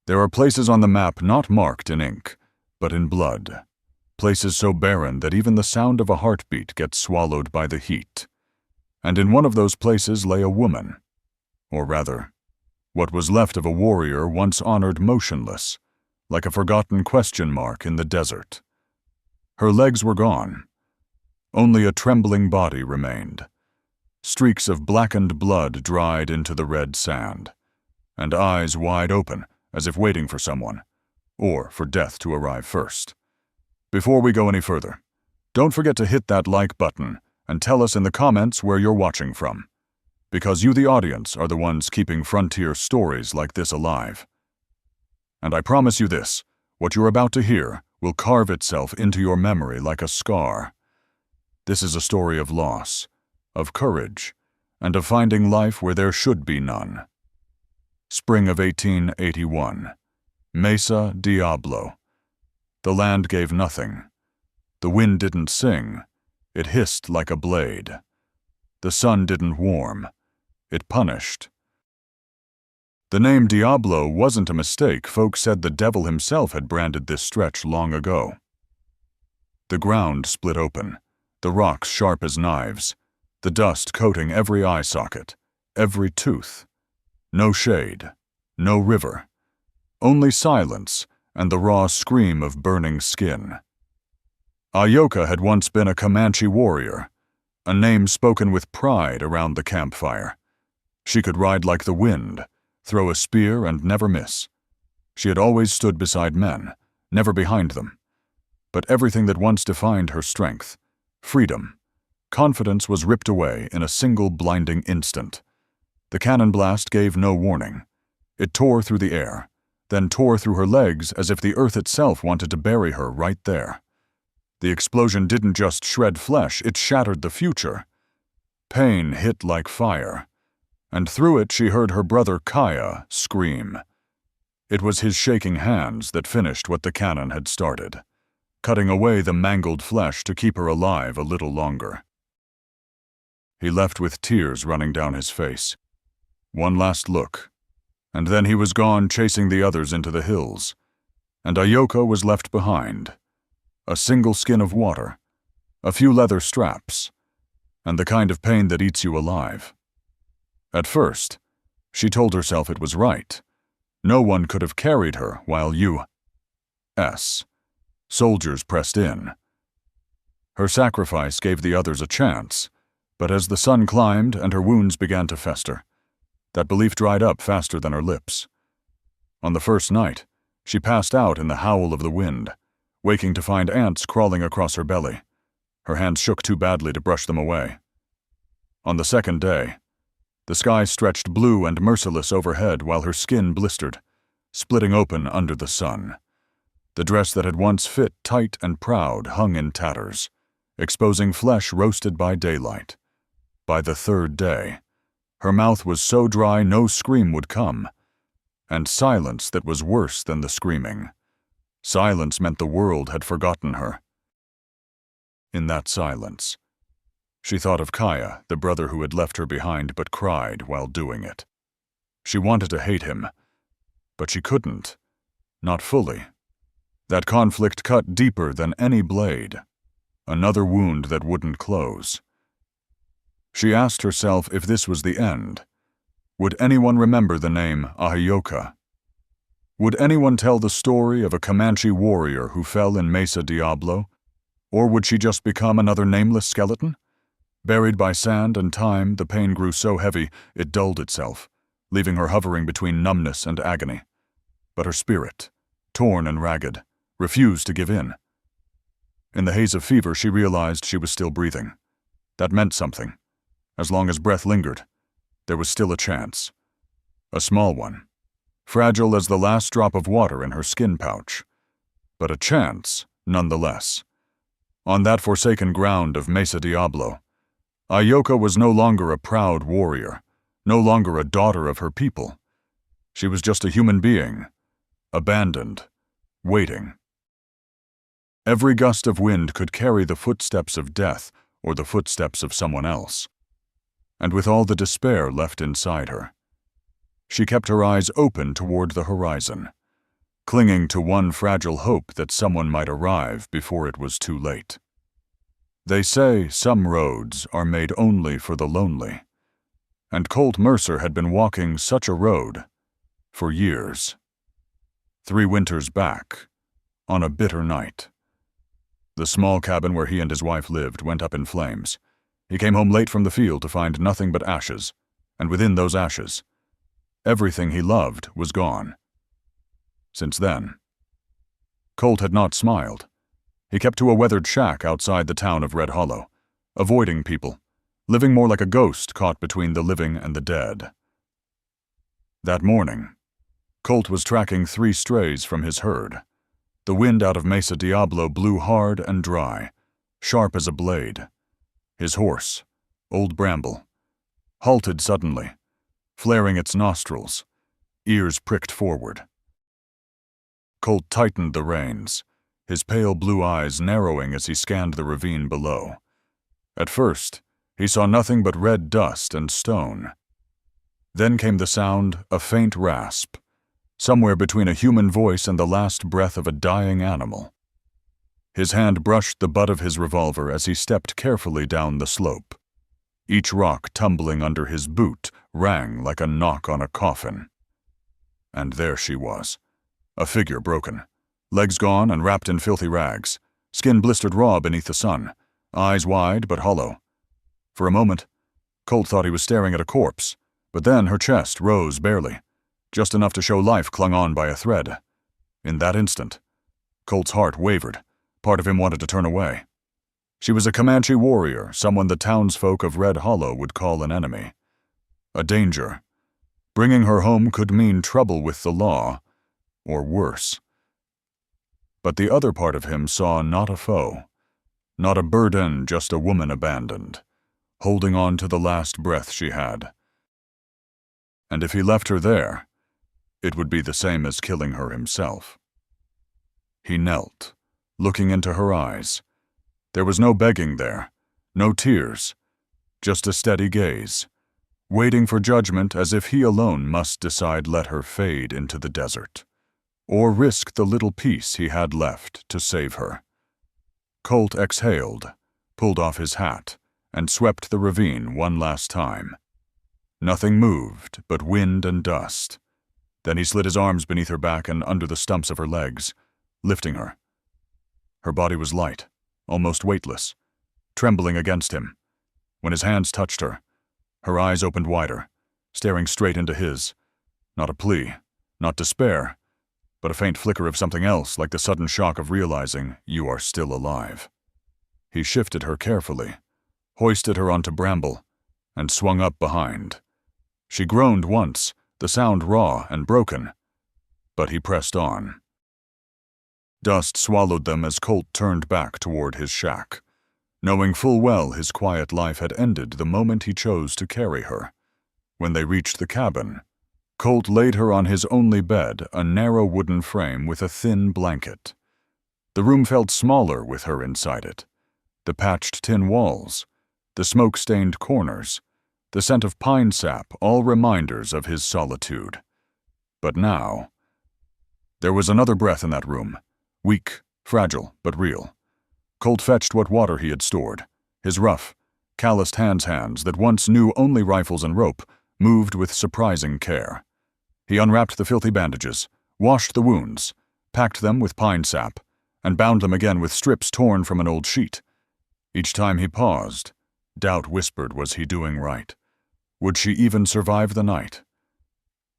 There are places on the map not marked in ink, but in blood. Places so barren that even the sound of a heartbeat gets swallowed by the heat. And in one of those places lay a woman. Or rather, what was left of a warrior once honored motionless, like a forgotten question mark in the desert. Her legs were gone. Only a trembling body remained. Streaks of blackened blood dried into the red sand, and eyes wide open as if waiting for someone, or for death to arrive first. Before we go any further, don't forget to hit that like button and tell us in the comments where you're watching from, because you, the audience, are the ones keeping frontier stories like this alive. And I promise you this, what you're about to hear will carve itself into your memory like a scar. This is a story of loss, of courage, and of finding life where there should be none. Spring of 1881. Mesa Diablo. The land gave nothing. The wind didn't sing. It hissed like a blade. The sun didn't warm. It punished. The name Diablo wasn't a mistake. Folks said the devil himself had branded this stretch long ago. The ground split open, the rocks sharp as knives, the dust coating every eye socket, every tooth. No shade, no river, only silence and the raw scream of burning skin. Ahyoka had once been a Comanche warrior, a name spoken with pride around the campfire. She could ride like the wind, throw a spear and never miss. She had always stood beside men, never behind them. But everything that once defined her strength, freedom, confidence was ripped away in a single blinding instant. The cannon blast gave no warning. It tore through the air, then tore through her legs as if the earth itself wanted to bury her right there. The explosion didn't just shred flesh, it shattered the future. Pain hit like fire, and through it she heard her brother Kaya scream. It was his shaking hands that finished what the cannon had started, cutting away the mangled flesh to keep her alive a little longer. He left with tears running down his face. One last look, and then he was gone chasing the others into the hills, and Ahyoka was left behind. A single skin of water, a few leather straps, and the kind of pain that eats you alive. At first, she told herself it was right. No one could have carried her while soldiers pressed in. Her sacrifice gave the others a chance, but as the sun climbed and her wounds began to fester, that belief dried up faster than her lips. On the first night, she passed out in the howl of the wind, waking to find ants crawling across her belly. Her hands shook too badly to brush them away. On the second day, the sky stretched blue and merciless overhead while her skin blistered, splitting open under the sun. The dress that had once fit tight and proud hung in tatters, exposing flesh roasted by daylight. By the third day, her mouth was so dry no scream would come, and silence that was worse than the screaming. Silence meant the world had forgotten her. In that silence, she thought of Kaya, the brother who had left her behind but cried while doing it. She wanted to hate him, but she couldn't, not fully. That conflict cut deeper than any blade, another wound that wouldn't close. She asked herself if this was the end. Would anyone remember the name Ahyoka? Would anyone tell the story of a Comanche warrior who fell in Mesa Diablo? Or would she just become another nameless skeleton? Buried by sand and time, the pain grew so heavy it dulled itself, leaving her hovering between numbness and agony. But her spirit, torn and ragged, refused to give in. In the haze of fever, she realized she was still breathing. That meant something. As long as breath lingered, there was still a chance. A small one, fragile as the last drop of water in her skin pouch, but a chance nonetheless. On that forsaken ground of Mesa Diablo, Ahyoka was no longer a proud warrior, no longer a daughter of her people. She was just a human being, abandoned, waiting. Every gust of wind could carry the footsteps of death or the footsteps of someone else. And with all the despair left inside her, she kept her eyes open toward the horizon, clinging to one fragile hope that someone might arrive before it was too late. They say some roads are made only for the lonely, and Colt Mercer had been walking such a road for years. 3 winters back, on a bitter night. The small cabin where he and his wife lived went up in flames. He came home late from the field to find nothing but ashes, and within those ashes, everything he loved was gone. Since then, Colt had not smiled. He kept to a weathered shack outside the town of Red Hollow, avoiding people, living more like a ghost caught between the living and the dead. That morning, Colt was tracking 3 strays from his herd. The wind out of Mesa Diablo blew hard and dry, sharp as a blade. His horse, Old Bramble, halted suddenly, flaring its nostrils, ears pricked forward. Colt tightened the reins, his pale blue eyes narrowing as he scanned the ravine below. At first, he saw nothing but red dust and stone. Then came the sound, a faint rasp, somewhere between a human voice and the last breath of a dying animal. His hand brushed the butt of his revolver as he stepped carefully down the slope. Each rock tumbling under his boot rang like a knock on a coffin. And there she was, a figure broken, legs gone and wrapped in filthy rags, skin blistered raw beneath the sun, eyes wide but hollow. For a moment, Colt thought he was staring at a corpse, but then her chest rose barely, just enough to show life clung on by a thread. In that instant, Colt's heart wavered. Part of him wanted to turn away. She was a Comanche warrior, someone the townsfolk of Red Hollow would call an enemy. A danger. Bringing her home could mean trouble with the law, or worse. But the other part of him saw not a foe, not a burden, just a woman abandoned, holding on to the last breath she had. And if he left her there, it would be the same as killing her himself. He knelt, looking into her eyes. There was no begging there, no tears, just a steady gaze, waiting for judgment as if he alone must decide let her fade into the desert, or risk the little piece he had left to save her. Colt exhaled, pulled off his hat, and swept the ravine one last time. Nothing moved but wind and dust. Then he slid his arms beneath her back and under the stumps of her legs, lifting her. Her body was light, almost weightless, trembling against him. When his hands touched her, her eyes opened wider, staring straight into his. Not a plea, not despair, but a faint flicker of something else, like the sudden shock of realizing you are still alive. He shifted her carefully, hoisted her onto Bramble, and swung up behind. She groaned once, the sound raw and broken, but he pressed on. Dust swallowed them as Colt turned back toward his shack, knowing full well his quiet life had ended the moment he chose to carry her. When they reached the cabin, Colt laid her on his only bed, a narrow wooden frame with a thin blanket. The room felt smaller with her inside it. The patched tin walls, the smoke-stained corners, the scent of pine sap, all reminders of his solitude. But now, there was another breath in that room, weak, fragile, but real. Colt fetched what water he had stored. His rough, calloused hands that once knew only rifles and rope, moved with surprising care. He unwrapped the filthy bandages, washed the wounds, packed them with pine sap, and bound them again with strips torn from an old sheet. Each time he paused, doubt whispered, was he doing right? Would she even survive the night?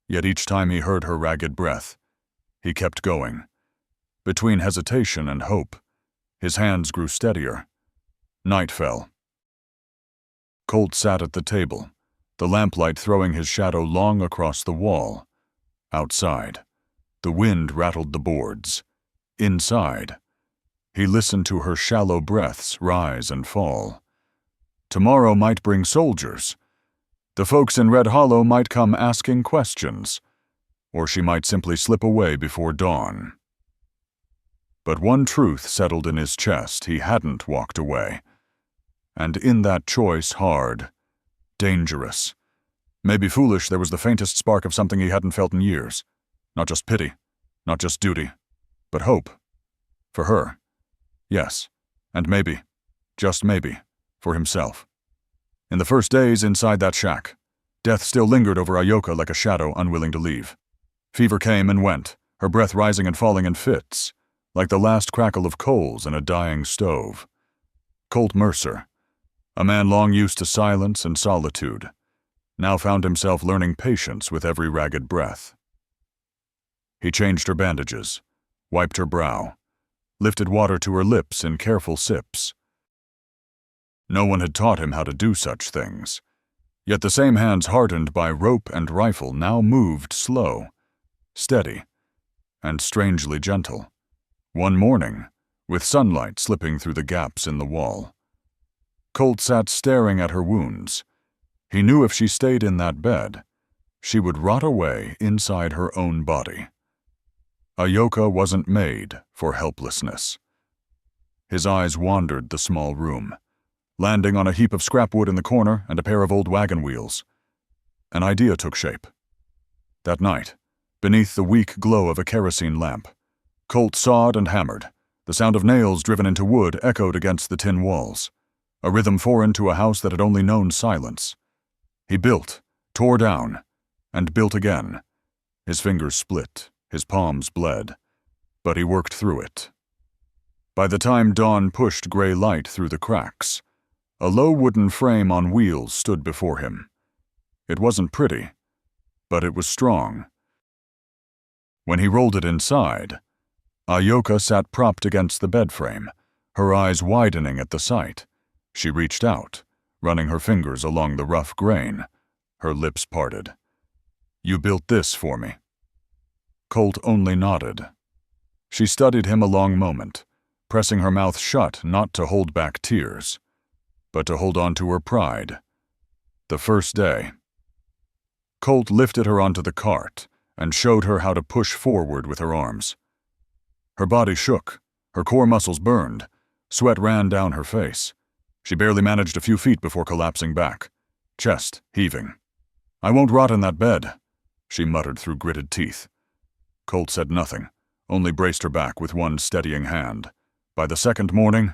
Yet each time he heard her ragged breath, he kept going. Between hesitation and hope, his hands grew steadier. Night fell. Colt sat at the table, the lamplight throwing his shadow long across the wall. Outside, the wind rattled the boards. Inside, he listened to her shallow breaths rise and fall. Tomorrow might bring soldiers. The folks in Red Hollow might come asking questions, or she might simply slip away before dawn. But one truth settled in his chest: he hadn't walked away. And in that choice, hard, dangerous, maybe foolish, there was the faintest spark of something he hadn't felt in years. Not just pity, Not just duty, but hope. For her, yes, and maybe, just maybe, for himself. In the first days inside that shack, death still lingered over Ahyoka like a shadow unwilling to leave. Fever came and went, her breath rising and falling in fits, like the last crackle of coals in a dying stove. Colt Mercer, a man long used to silence and solitude, now found himself learning patience with every ragged breath. He changed her bandages, wiped her brow, lifted water to her lips in careful sips. No one had taught him how to do such things, yet the same hands hardened by rope and rifle now moved slow, steady, and strangely gentle. One morning, with sunlight slipping through the gaps in the wall, Colt sat staring at her wounds. He knew if she stayed in that bed, she would rot away inside her own body. Ahyoka wasn't made for helplessness. His eyes wandered the small room, landing on a heap of scrap wood in the corner and a pair of old wagon wheels. An idea took shape. That night, beneath the weak glow of a kerosene lamp, Colt sawed and hammered. The sound of nails driven into wood echoed against the tin walls, a rhythm foreign to a house that had only known silence. He built, tore down, and built again. His fingers split, his palms bled, but he worked through it. By the time dawn pushed gray light through the cracks, a low wooden frame on wheels stood before him. It wasn't pretty, but it was strong. When he rolled it inside, Ahyoka sat propped against the bed frame, her eyes widening at the sight. She reached out, running her fingers along the rough grain, her lips parted. "You built this for me." Colt only nodded. She studied him a long moment, pressing her mouth shut not to hold back tears, but to hold on to her pride. The first day. Colt lifted her onto the cart and showed her how to push forward with her arms. Her body shook, her core muscles burned, sweat ran down her face. She barely managed a few feet before collapsing back, chest heaving. "I won't rot in that bed," she muttered through gritted teeth. Colt said nothing, only braced her back with one steadying hand. By the second morning,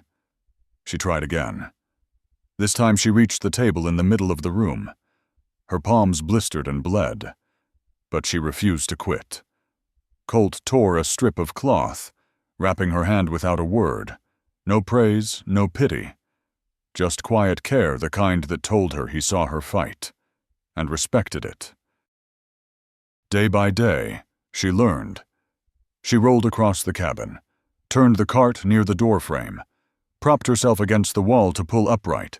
she tried again. This time she reached the table in the middle of the room. Her palms blistered and bled, but she refused to quit. Colt tore a strip of cloth, wrapping her hand without a word. No praise, no pity. Just quiet care, the kind that told her he saw her fight, and respected it. Day by day, she learned. She rolled across the cabin, turned the cart near the doorframe, propped herself against the wall to pull upright.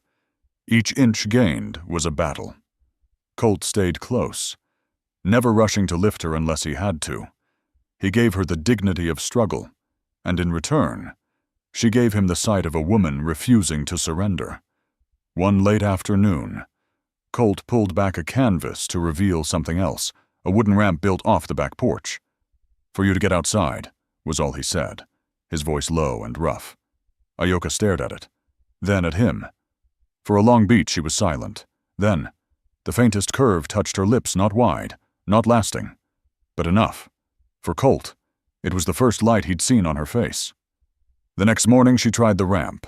Each inch gained was a battle. Colt stayed close, never rushing to lift her unless he had to. He gave her the dignity of struggle, and in return, she gave him the sight of a woman refusing to surrender. One late afternoon, Colt pulled back a canvas to reveal something else, a wooden ramp built off the back porch. "For you to get outside," was all he said, his voice low and rough. Ahyoka stared at it, then at him. For a long beat she was silent. Then, the faintest curve touched her lips, not wide, not lasting, but enough. For Colt, it was the first light he'd seen on her face. The next morning she tried the ramp.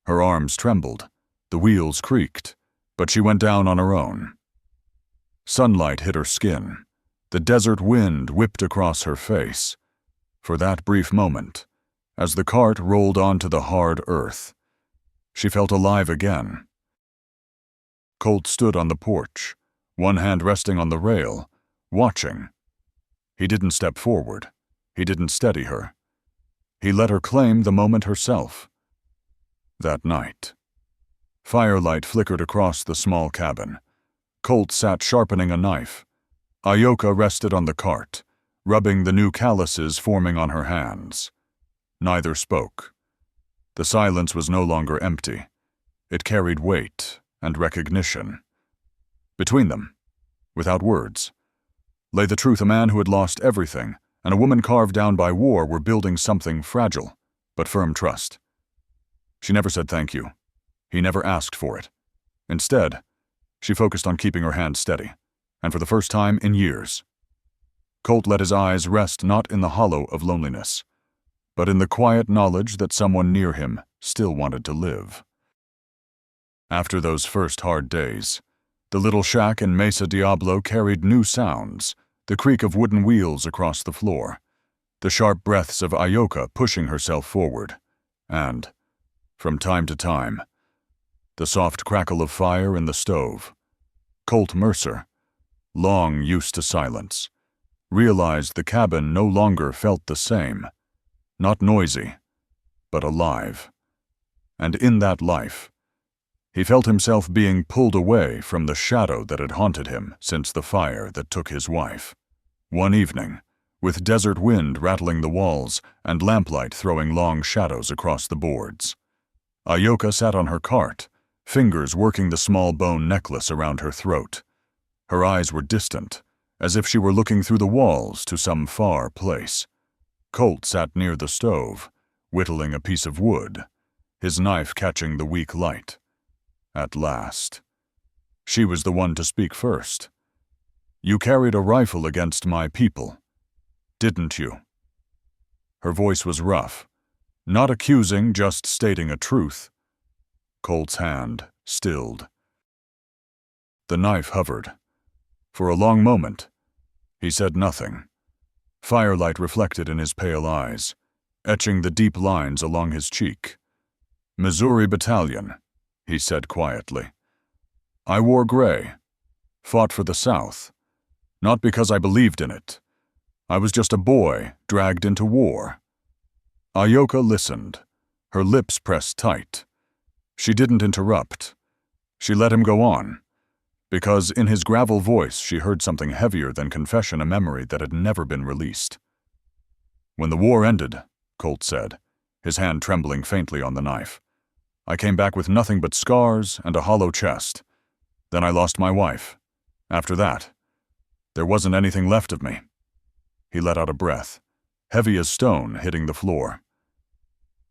Her arms trembled, the wheels creaked, but she went down on her own. Sunlight hit her skin. The desert wind whipped across her face. For that brief moment, as the cart rolled onto the hard earth, she felt alive again. Colt stood on the porch, one hand resting on the rail, watching. He didn't step forward. He didn't steady her. He let her claim the moment herself. That night. Firelight flickered across the small cabin. Colt sat sharpening a knife. Ahyoka rested on the cart, rubbing the new calluses forming on her hands. Neither spoke. The silence was no longer empty. It carried weight and recognition. Between them, without words, lay the truth: a man who had lost everything and a woman carved down by war were building something fragile, but firm trust. She never said thank you. He never asked for it. Instead, she focused on keeping her hand steady, and for the first time in years, Colt let his eyes rest not in the hollow of loneliness, but in the quiet knowledge that someone near him still wanted to live. After those first hard days, the little shack in Mesa Diablo carried new sounds, the creak of wooden wheels across the floor, the sharp breaths of Ahyoka pushing herself forward, and, from time to time, the soft crackle of fire in the stove. Colt Mercer, long used to silence, realized the cabin no longer felt the same, not noisy, but alive. And in that life, he felt himself being pulled away from the shadow that had haunted him since the fire that took his wife. One evening, with desert wind rattling the walls and lamplight throwing long shadows across the boards, Ahyoka sat on her cart, fingers working the small bone necklace around her throat. Her eyes were distant, as if she were looking through the walls to some far place. Colt sat near the stove, whittling a piece of wood, his knife catching the weak light. At last. She was the one to speak first. "You carried a rifle against my people, didn't you?" Her voice was rough, not accusing, just stating a truth. Colt's hand stilled. The knife hovered. For a long moment, he said nothing. Firelight reflected in his pale eyes, etching the deep lines along his cheek. "Missouri Battalion," he said quietly. "I wore gray, fought for the South, not because I believed in it. I was just a boy dragged into war." Ahyoka listened, her lips pressed tight. She didn't interrupt. She let him go on, because in his gravel voice she heard something heavier than confession, a memory that had never been released. "When the war ended," Colt said, his hand trembling faintly on the knife, "I came back with nothing but scars and a hollow chest. Then I lost my wife. After that, there wasn't anything left of me." He let out a breath, heavy as stone hitting the floor.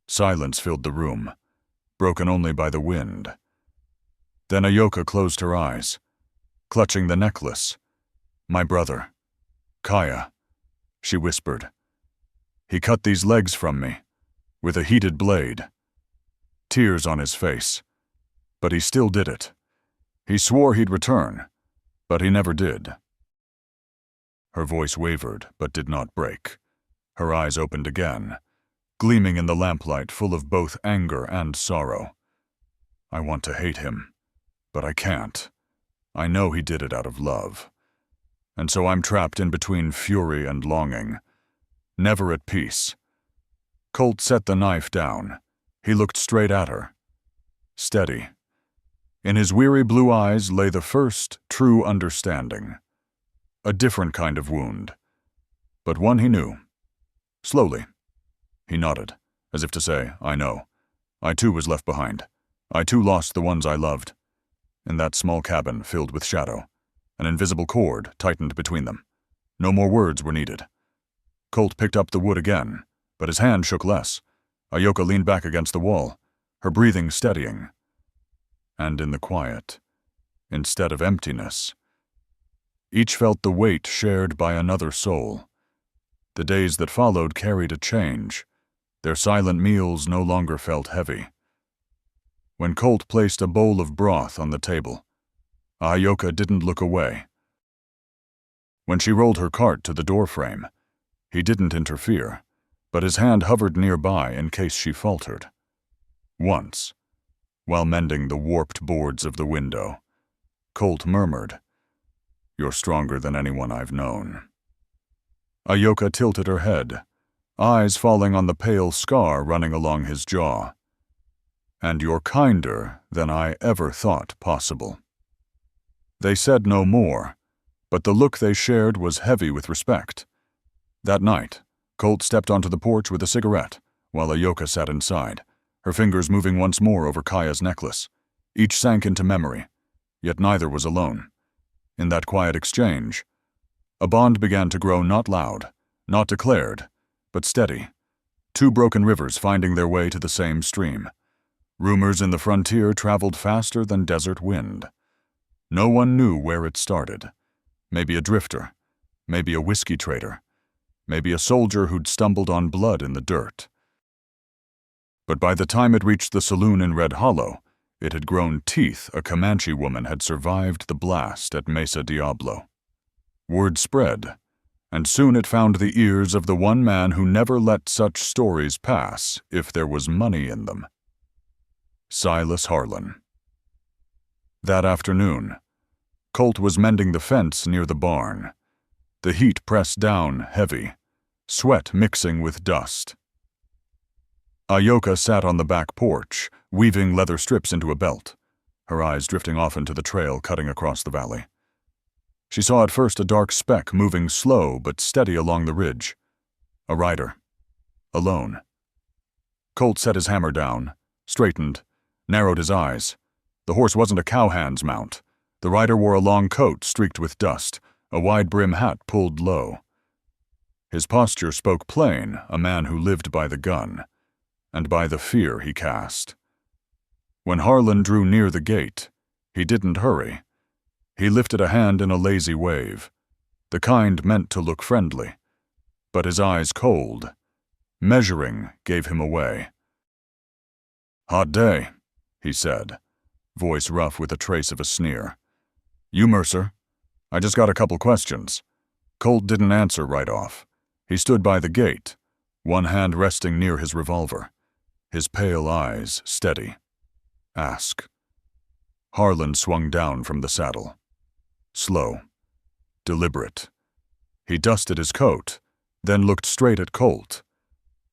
Silence filled the room, broken only by the wind. Then Ahyoka closed her eyes, clutching the necklace. "My brother, Kaya," she whispered. "He cut these legs from me, with a heated blade." Tears on his face, but he still did it. He swore he'd return, but he never did. Her voice wavered, but did not break. Her eyes opened again, gleaming in the lamplight, full of both anger and sorrow. "I want to hate him, but I can't. I know he did it out of love. And so I'm trapped in between fury and longing, never at peace." Colt set the knife down. He looked straight at her. Steady. In his weary blue eyes lay the first true understanding. A different kind of wound, but one he knew. Slowly. He nodded, as if to say, "I know. I too was left behind. I too lost the ones I loved." In that small cabin filled with shadow, an invisible cord tightened between them. No more words were needed. Colt picked up the wood again, but his hand shook less. Ahyoka leaned back against the wall, her breathing steadying. And in the quiet, instead of emptiness, each felt the weight shared by another soul. The days that followed carried a change. Their silent meals no longer felt heavy. When Colt placed a bowl of broth on the table, Ahyoka didn't look away. When she rolled her cart to the doorframe, he didn't interfere, but his hand hovered nearby in case she faltered. Once, while mending the warped boards of the window, Colt murmured, "You're stronger than anyone I've known." Ahyoka tilted her head, eyes falling on the pale scar running along his jaw. "And you're kinder than I ever thought possible." They said no more, but the look they shared was heavy with respect. That night, Colt stepped onto the porch with a cigarette, while Ahyoka sat inside, her fingers moving once more over Kaya's necklace. Each sank into memory, yet neither was alone. In that quiet exchange, a bond began to grow, not loud, not declared, but steady. Two broken rivers finding their way to the same stream. Rumors in the frontier traveled faster than desert wind. No one knew where it started. Maybe a drifter, maybe a whiskey trader, maybe a soldier who'd stumbled on blood in the dirt. But by the time it reached the saloon in Red Hollow, it had grown teeth a Comanche woman had survived the blast at Mesa Diablo. Word spread, and soon it found the ears of the one man who never let such stories pass if there was money in them. Silas Harlan. That afternoon, Colt was mending the fence near the barn. The heat pressed down heavy, sweat mixing with dust. Ahyoka sat on the back porch, weaving leather strips into a belt, her eyes drifting off into the trail cutting across the valley. She saw at first a dark speck moving slow but steady along the ridge. A rider. Alone. Colt set his hammer down, straightened, narrowed his eyes. The horse wasn't a cowhand's mount. The rider wore a long coat streaked with dust, a wide-brim hat pulled low. His posture spoke plain, a man who lived by the gun, and by the fear he cast. When Harlan drew near the gate, he didn't hurry. He lifted a hand in a lazy wave, the kind meant to look friendly, but his eyes cold. Measuring gave him away. "Hot day," he said, voice rough with a trace of a sneer. "You, Mercer? I just got a couple questions." Colt didn't answer right off. He stood by the gate, one hand resting near his revolver, his pale eyes steady. "Ask." Harlan swung down from the saddle. Slow. Deliberate. He dusted his coat, then looked straight at Colt.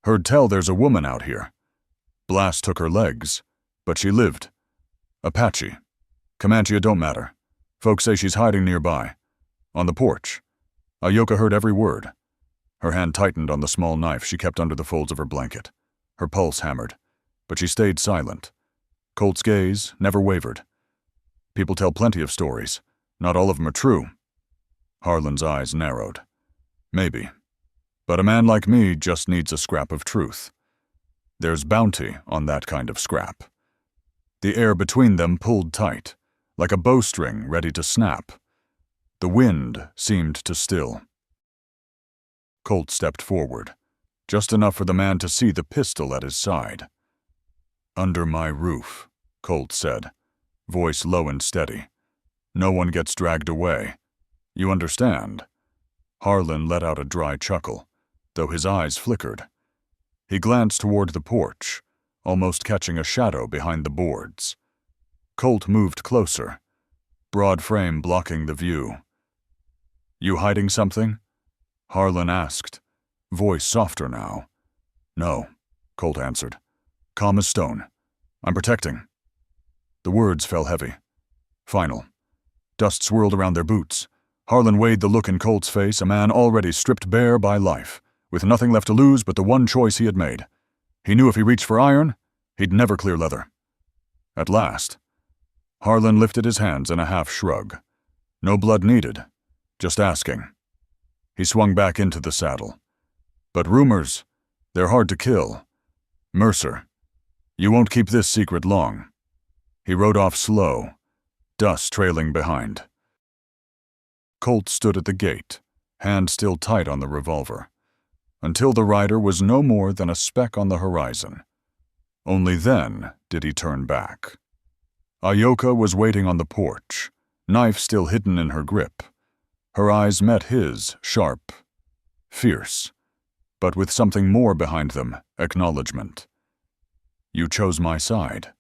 "Heard tell there's a woman out here. Blast took her legs, but she lived. Apache. Comanche, don't matter. Folks say she's hiding nearby. On the porch." Ahyoka heard every word. Her hand tightened on the small knife she kept under the folds of her blanket. Her pulse hammered, but she stayed silent. Colt's gaze never wavered. "People tell plenty of stories. Not all of them are true." Harlan's eyes narrowed. "Maybe. But a man like me just needs a scrap of truth. There's bounty on that kind of scrap." The air between them pulled tight, like a bowstring ready to snap. The wind seemed to still. Colt stepped forward, just enough for the man to see the pistol at his side. "Under my roof," Colt said, voice low and steady. "No one gets dragged away. You understand?" Harlan let out a dry chuckle, though his eyes flickered. He glanced toward the porch, almost catching a shadow behind the boards. Colt moved closer, broad frame blocking the view. "You hiding something?" Harlan asked, voice softer now. "No," Colt answered, calm as stone. "I'm protecting." The words fell heavy. Final. Dust swirled around their boots. Harlan weighed the look in Colt's face, a man already stripped bare by life, with nothing left to lose but the one choice he had made. He knew if he reached for iron, he'd never clear leather. At last, Harlan lifted his hands in a half shrug. No blood needed, just asking. He swung back into the saddle. "But rumors, they're hard to kill. Mercer, you won't keep this secret long." He rode off slow, dust trailing behind. Colt stood at the gate, hand still tight on the revolver, until the rider was no more than a speck on the horizon. Only then did he turn back. Ahyoka was waiting on the porch, knife still hidden in her grip. Her eyes met his, sharp, fierce, but with something more behind them, acknowledgement. "You chose my side,"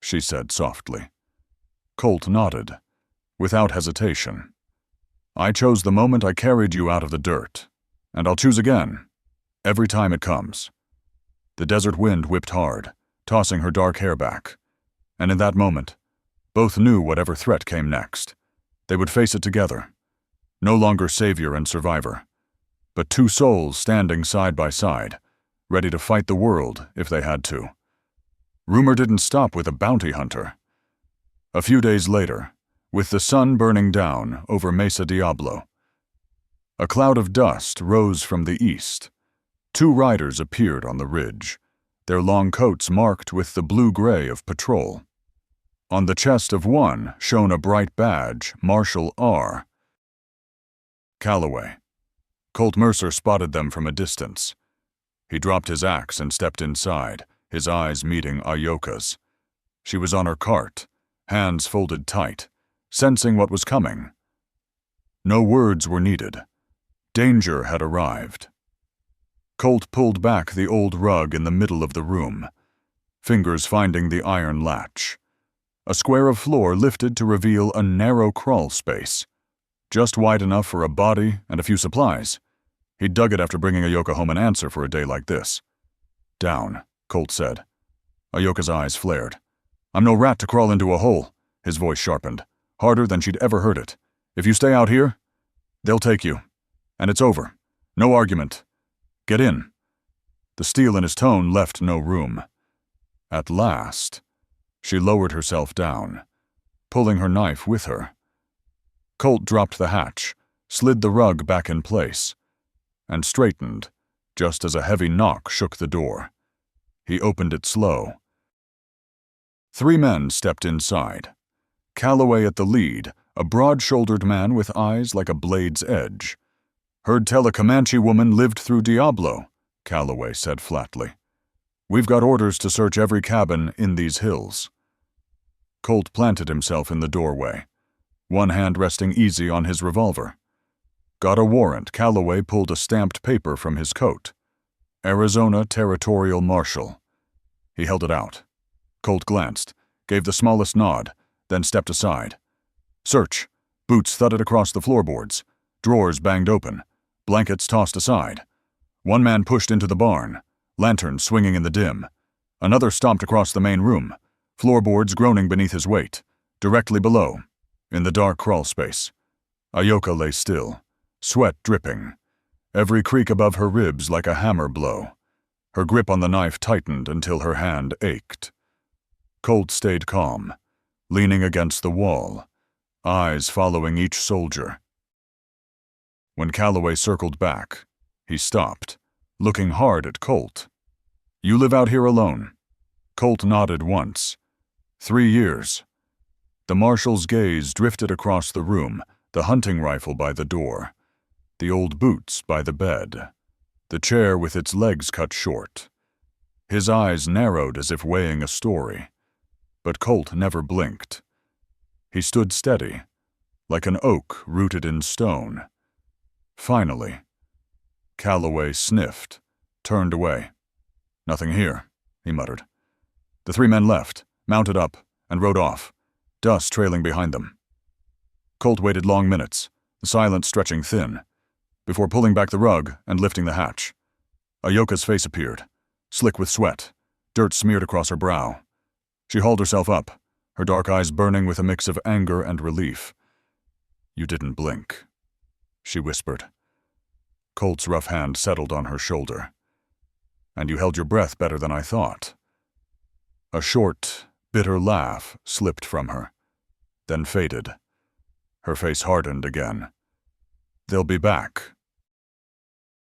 she said softly. Colt nodded, without hesitation. "I chose the moment I carried you out of the dirt, and I'll choose again, every time it comes." The desert wind whipped hard, tossing her dark hair back, and in that moment, both knew whatever threat came next. They would face it together, no longer savior and survivor, but two souls standing side by side, ready to fight the world if they had to. Rumor didn't stop with a bounty hunter. A few days later, with the sun burning down over Mesa Diablo, a cloud of dust rose from the east. Two riders appeared on the ridge, their long coats marked with the blue-gray of patrol. On the chest of one shone a bright badge, Marshal R. Calloway, Colt Mercer spotted them from a distance. He dropped his axe and stepped inside, his eyes meeting Ahyoka's. She was on her cart, hands folded tight, sensing what was coming. No words were needed. Danger had arrived. Colt pulled back the old rug in the middle of the room, fingers finding the iron latch. A square of floor lifted to reveal a narrow crawl space, just wide enough for a body and a few supplies. He'd dug it after bringing Ahyoka home an answer for a day like this. "Down," Colt said. Ahyoka's eyes flared. "I'm no rat to crawl into a hole," his voice sharpened, harder than she'd ever heard it. "If you stay out here, they'll take you. And it's over. No argument. Get in." The steel in his tone left no room. At last, she lowered herself down, pulling her knife with her. Colt dropped the hatch, slid the rug back in place, and straightened, just as a heavy knock shook the door. He opened it slow. 3 men stepped inside. Calloway at the lead, a broad-shouldered man with eyes like a blade's edge. "Heard tell a Comanche woman lived through Diablo," Calloway said flatly. "We've got orders to search every cabin in these hills." Colt planted himself in the doorway, one hand resting easy on his revolver. "Got a warrant." Calloway pulled a stamped paper from his coat. "Arizona Territorial Marshal." He held it out. Colt glanced, gave the smallest nod, then stepped aside. "Search." Boots thudded across the floorboards. Drawers banged open. Blankets tossed aside. One man pushed into the barn, lanterns swinging in the dim. Another stomped across the main room, floorboards groaning beneath his weight. Directly below, in the dark crawl space, Ahyoka lay still, sweat dripping, every creak above her ribs like a hammer blow. Her grip on the knife tightened until her hand ached. Colt stayed calm, leaning against the wall, eyes following each soldier. When Calloway circled back, he stopped, looking hard at Colt. "You live out here alone?" Colt nodded once. 3 years. The marshal's gaze drifted across the room, the hunting rifle by the door, the old boots by the bed, the chair with its legs cut short. His eyes narrowed as if weighing a story, but Colt never blinked. He stood steady, like an oak rooted in stone. Finally, Calloway sniffed, turned away. "Nothing here," he muttered. The 3 men left, mounted up, and rode off, dust trailing behind them. Colt waited long minutes, the silence stretching thin, before pulling back the rug and lifting the hatch. Ahyoka's face appeared, slick with sweat, dirt smeared across her brow. She hauled herself up, her dark eyes burning with a mix of anger and relief. "You didn't blink," she whispered. Colt's rough hand settled on her shoulder. "And you held your breath better than I thought." A short, bitter laugh slipped from her, then faded. Her face hardened again. "They'll be back.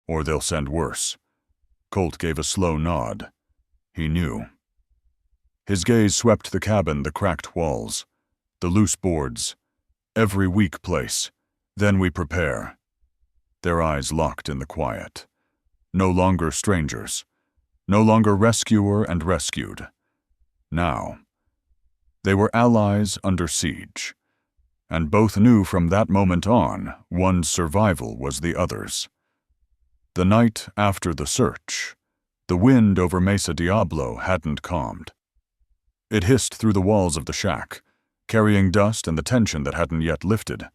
Or they'll send worse." Colt gave a slow nod. He knew. His gaze swept the cabin, the cracked walls, the loose boards, every weak place. "Then we prepare." Their eyes locked in the quiet. No longer strangers. No longer rescuer and rescued. Now, they were allies under siege, and both knew from that moment on one's survival was the other's. The night after the search, the wind over Mesa Diablo hadn't calmed. It hissed through the walls of the shack, carrying dust and the tension that hadn't yet lifted.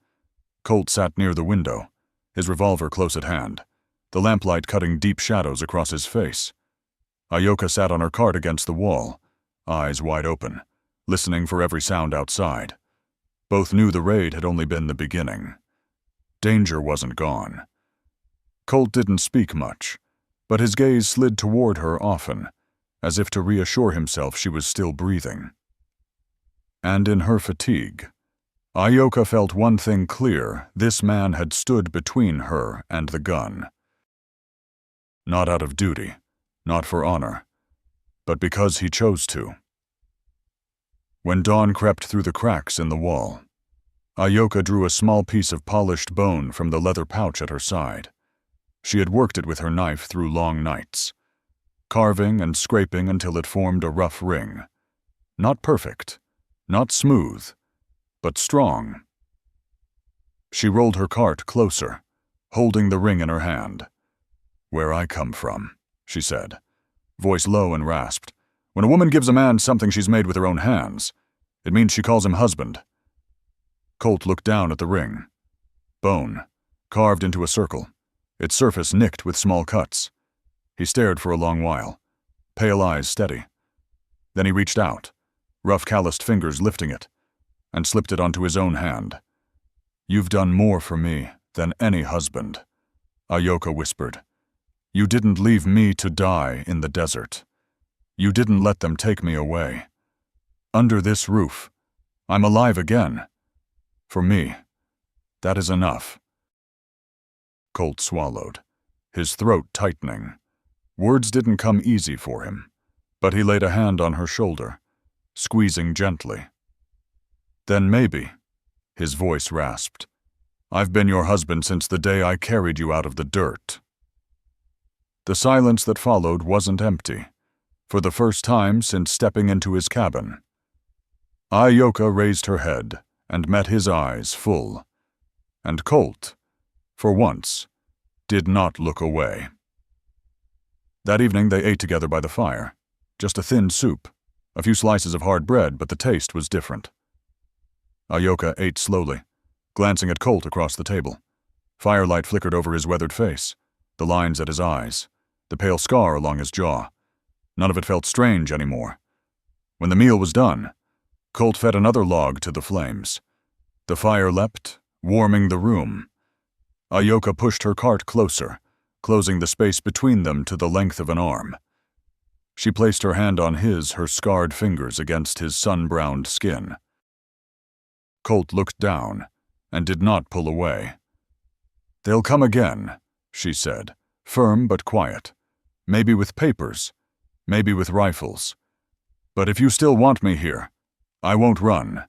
Colt sat near the window, his revolver close at hand, the lamplight cutting deep shadows across his face. Ahyoka sat on her cart against the wall, eyes wide open, listening for every sound outside. Both knew the raid had only been the beginning. Danger wasn't gone. Colt didn't speak much, but his gaze slid toward her often, as if to reassure himself she was still breathing. And in her fatigue, Ahyoka felt one thing clear: this man had stood between her and the gun. Not out of duty, not for honor, but because he chose to. When dawn crept through the cracks in the wall, Ahyoka drew a small piece of polished bone from the leather pouch at her side. She had worked it with her knife through long nights, carving and scraping until it formed a rough ring. Not perfect, not smooth, but strong. She rolled her cart closer, holding the ring in her hand. "Where I come from," she said, voice low and rasped. "When a woman gives a man something she's made with her own hands, it means she calls him husband." Colt looked down at the ring. Bone, carved into a circle, its surface nicked with small cuts. He stared for a long while, pale eyes steady. Then he reached out, rough calloused fingers lifting it, and slipped it onto his own hand. "You've done more for me than any husband," Ahyoka whispered. "You didn't leave me to die in the desert. You didn't let them take me away. Under this roof, I'm alive again. For me, that is enough." Colt swallowed, his throat tightening. Words didn't come easy for him, but he laid a hand on her shoulder, squeezing gently. "Then maybe," his voice rasped, "I've been your husband since the day I carried you out of the dirt." The silence that followed wasn't empty, for the first time since stepping into his cabin. Ahyoka raised her head and met his eyes full, and Colt, for once, did not look away. That evening they ate together by the fire, just a thin soup, a few slices of hard bread, but the taste was different. Ahyoka ate slowly, glancing at Colt across the table. Firelight flickered over his weathered face, the lines at his eyes, the pale scar along his jaw. None of it felt strange anymore. When the meal was done, Colt fed another log to the flames. The fire leapt, warming the room. Ahyoka pushed her cart closer, closing the space between them to the length of an arm. She placed her hand on her scarred fingers against his sun-browned skin. Colt looked down and did not pull away. "They'll come again," she said, firm but quiet. "Maybe with papers, maybe with rifles. But if you still want me here, I won't run.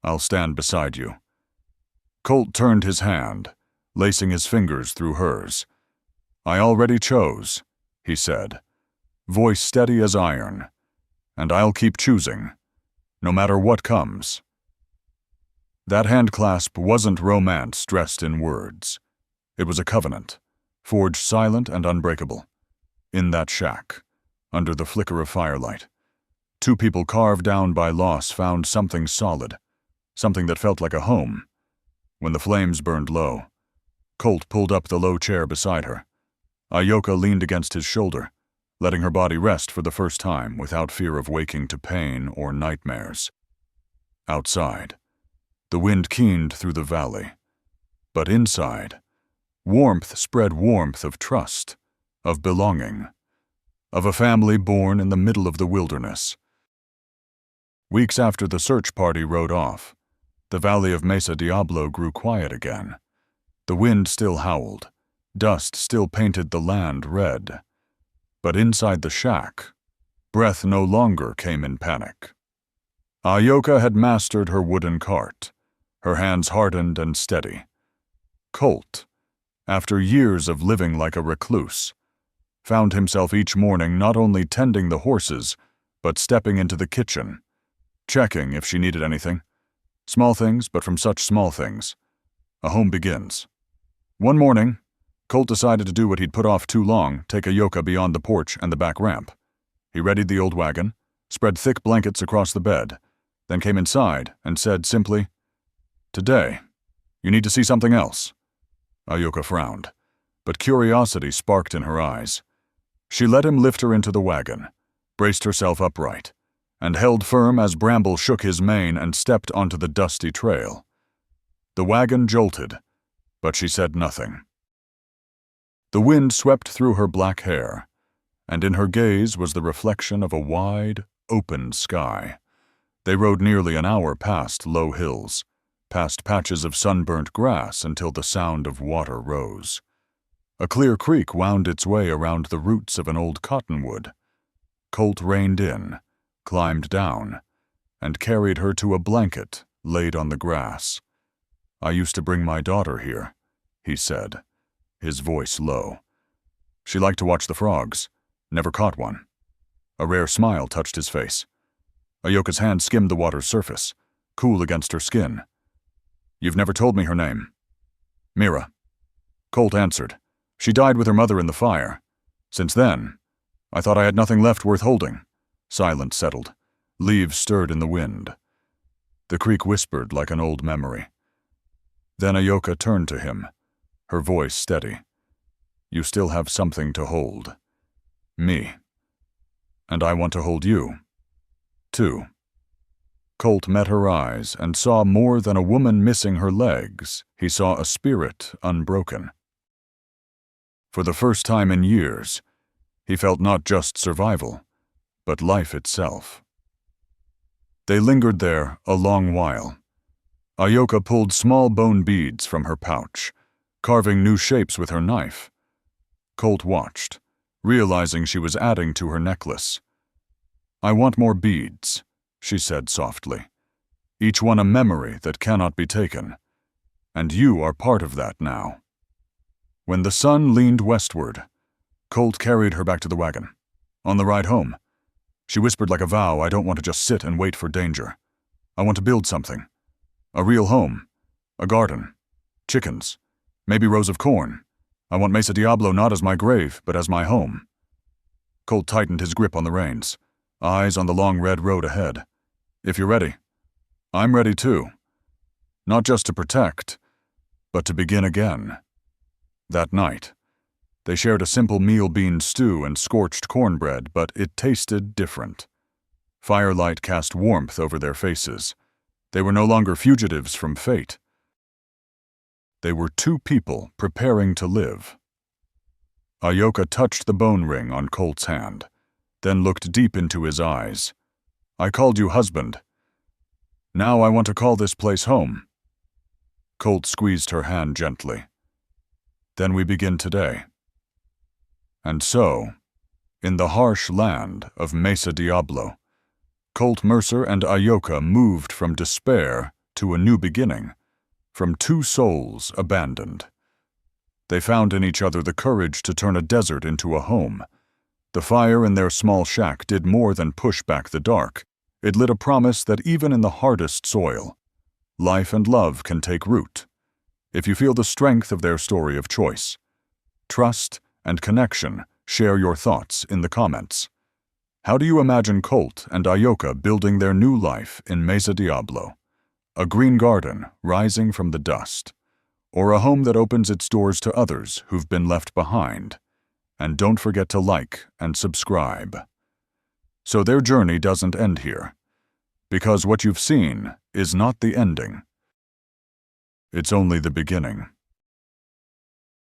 I'll stand beside you." Colt turned his hand, lacing his fingers through hers. "I already chose," he said, voice steady as iron, "and I'll keep choosing, no matter what comes." That handclasp wasn't romance dressed in words. It was a covenant, forged silent and unbreakable. In that shack, under the flicker of firelight, two people carved down by loss found something solid, something that felt like a home. When the flames burned low, Colt pulled up the low chair beside her. Ahyoka leaned against his shoulder, letting her body rest for the first time without fear of waking to pain or nightmares. Outside, the wind keened through the valley, but inside, warmth spread, warmth of trust, of belonging, of a family born in the middle of the wilderness. Weeks after the search party rode off, the valley of Mesa Diablo grew quiet again. The wind still howled, dust still painted the land red. But inside the shack, breath no longer came in panic. Ahyoka had mastered her wooden cart, her hands hardened and steady. Colt, after years of living like a recluse, found himself each morning not only tending the horses, but stepping into the kitchen, checking if she needed anything. Small things, but from such small things, a home begins. One morning, Colt decided to do what he'd put off too long, take Ahyoka beyond the porch and the back ramp. He readied the old wagon, spread thick blankets across the bed, then came inside and said simply, "Today, you need to see something else." Ahyoka frowned, but curiosity sparked in her eyes. She let him lift her into the wagon, braced herself upright, and held firm as Bramble shook his mane and stepped onto the dusty trail. The wagon jolted, but she said nothing. The wind swept through her black hair, and in her gaze was the reflection of a wide, open sky. They rode nearly an hour past low hills, past patches of sunburnt grass until the sound of water rose. A clear creek wound its way around the roots of an old cottonwood. Colt reined in, climbed down, and carried her to a blanket laid on the grass. "I used to bring my daughter here," he said, his voice low. She liked to watch the frogs, never caught one. A rare smile touched his face. Ahyoka's hand skimmed the water's surface, cool against her skin. "You've never told me her name." "Mira." Colt answered. "She died with her mother in the fire. Since then, I thought I had nothing left worth holding." Silence settled. Leaves stirred in the wind. The creek whispered like an old memory. Then Ahyoka turned to him, her voice steady. "You still have something to hold. Me. And I want to hold you, too." Colt met her eyes and saw more than a woman missing her legs. He saw a spirit unbroken. For the first time in years, he felt not just survival, but life itself. They lingered there a long while. Ahyoka pulled small bone beads from her pouch, carving new shapes with her knife. Colt watched, realizing she was adding to her necklace. "I want more beads," she said softly. "Each one a memory that cannot be taken. And you are part of that now." When the sun leaned westward, Colt carried her back to the wagon. On the ride home, she whispered like a vow, "I don't want to just sit and wait for danger. I want to build something. A real home. A garden. Chickens. Maybe rows of corn. I want Mesa Diablo not as my grave, but as my home." Colt tightened his grip on the reins, eyes on the long red road ahead. "If you're ready, I'm ready too. Not just to protect, but to begin again." That night, they shared a simple meal bean stew and scorched cornbread, but it tasted different. Firelight cast warmth over their faces. They were no longer fugitives from fate. They were two people preparing to live. Ahyoka touched the bone ring on Colt's hand, then looked deep into his eyes. "I called you husband. Now I want to call this place home." Colt squeezed her hand gently. "Then we begin today." And so, in the harsh land of Mesa Diablo, Colt Mercer and Ahyoka moved from despair to a new beginning, from two souls abandoned. They found in each other the courage to turn a desert into a home. The fire in their small shack did more than push back the dark. It lit a promise that even in the hardest soil, life and love can take root. If you feel the strength of their story of choice, trust, and connection, share your thoughts in the comments. How do you imagine Colt and Ahyoka building their new life in Mesa Diablo? A green garden rising from the dust, or a home that opens its doors to others who've been left behind? And don't forget to like and subscribe. So their journey doesn't end here, because what you've seen is not the ending. It's only the beginning.